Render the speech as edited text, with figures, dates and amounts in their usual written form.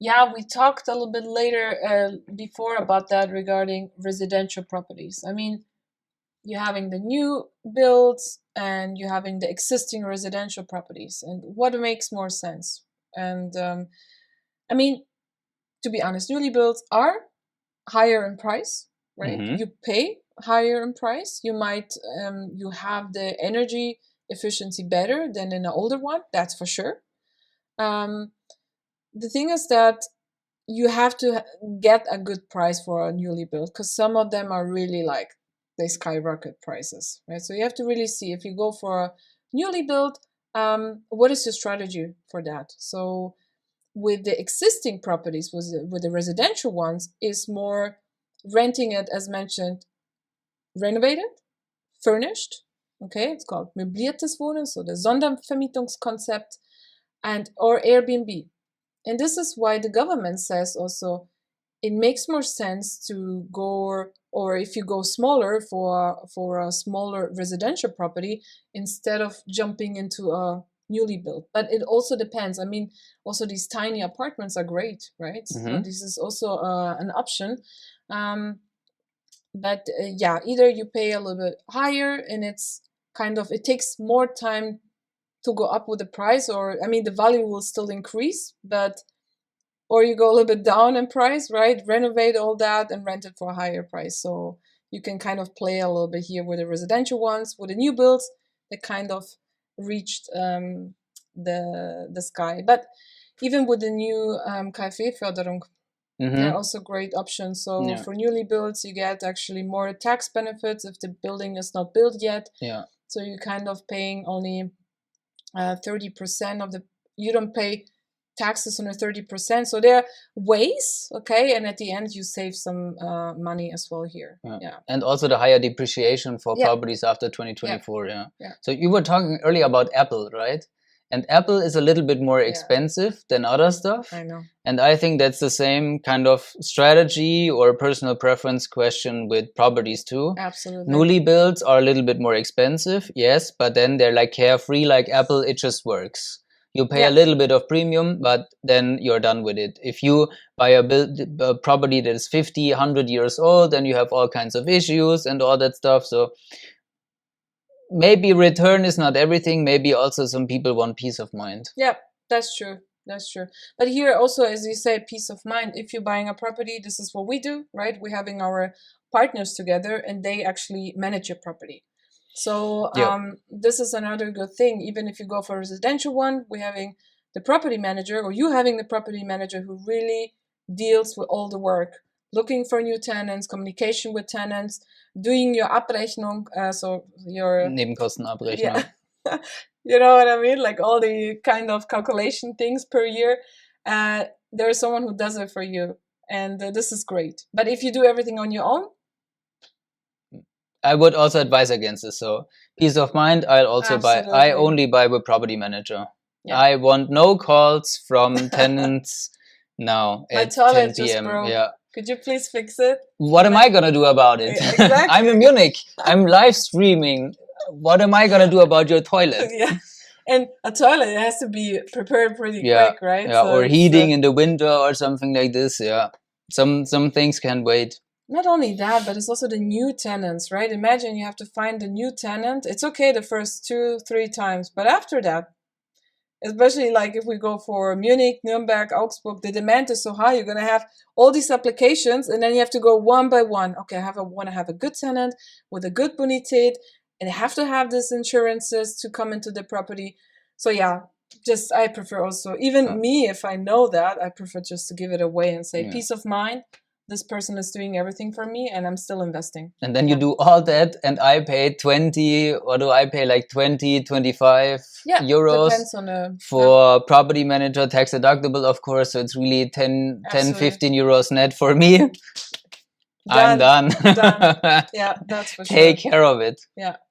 Yeah, we talked a little bit later before about that regarding residential properties. I mean, you're having the new builds and you're having the existing residential properties, and what makes more sense? And I mean, to be honest, newly builds are higher in price, right? Mm-hmm. You pay higher in price. You might you have the energy efficiency better than in an older one, that's for sure. Um, the thing is that you have to get a good price for a newly built, because some of them are really like they skyrocket prices, right? So you have to really see if you go for a newly built, what is your strategy for that? So with the existing properties, with the residential ones, is more renting it, as mentioned, renovated, furnished. Okay, it's called möbliertes Wohnen, so the Sondervermietungskonzept, and or Airbnb. And this is why the government says also it makes more sense to go, or if you go smaller for a smaller residential property instead of jumping into a newly built. But it also depends. I mean, also these tiny apartments are great, right? So Mm-hmm. this is also an option. Um, but yeah, either you pay a little bit higher and it's kind of, it takes more time to go up with the price, or I mean the value will still increase, but or you go a little bit down in price, right? Renovate all that and rent it for a higher price. So you can kind of play a little bit here with the residential ones. With the new builds, they kind of reached the sky. But even with the new KfW-Förderung, there are Mm-hmm. also great options. So Yeah. for newly builds, you get actually more tax benefits if the building is not built yet. Yeah. So you're kind of paying only 30% of the, you don't pay taxes on the 30%. So there are ways, okay, and at the end you save some money as well here. Yeah. Yeah. And also the higher depreciation for Yeah. properties after Yeah. 2024. Yeah. Yeah. So you were talking earlier about Apple, right? And Apple is a little bit more Yeah. expensive than other stuff. I know. And I think that's the same kind of strategy or personal preference question with properties too. Absolutely. Newly builds are a little bit more expensive, yes, but then they're like carefree, like Apple, it just works. You pay Yeah. a little bit of premium, but then you're done with it. If you buy a property that is 50, 100 years old, then you have all kinds of issues and all that stuff. So maybe return is not everything. Maybe also some people want peace of mind. Yeah, that's true. That's true. But here also, as you say, peace of mind. If you're buying a property, this is what we do, right? We're having our partners together and they actually manage your property. So Yeah. this is another good thing. Even if you go for a residential one, we're having the property manager, or you having the property manager who really deals with all the work, looking for new tenants, communication with tenants, doing your Abrechnung, so your Nebenkostenabrechnung. yeah. You know what I mean? Like all the kind of calculation things per year. There's someone who does it for you. And this is great. But if you do everything on your own, I would also advise against this. So peace of mind, I'll also buy. I absolutely. only buy with property manager. Yeah. I want no calls from tenants now My at toilet 10 just p.m. broke. Yeah. Could you please fix it? What am I gonna do about it? Yeah, exactly. I'm in Munich. I'm live streaming. What am I gonna do about your toilet? Yeah. And a toilet has to be prepared pretty Yeah. quick, right? Yeah. So Or it's, heating in the winter or something like this. Yeah. Some things can wait. not only that, but it's also the new tenants, right? Imagine you have to find a new tenant. It's okay the first 2-3 times, but after that, especially like if we go for Munich, Nuremberg, Augsburg, the demand is so high. You're going to have all these applications and then you have to go one by one. Okay, I want to have a good tenant with a good bonität and I have to have these insurances to come into the property. So yeah, just I prefer also, even me, if I know that, I prefer just to give it away and say peace of mind. This person is doing everything for me and I'm still investing. And then you do all that and I pay 20, or do I pay like 20, 25 euros depends on the, for property manager, tax deductible, of course. So it's really 10, 15 euros net for me. I'm done. Done. Yeah, that's for sure. Take care of it. Yeah.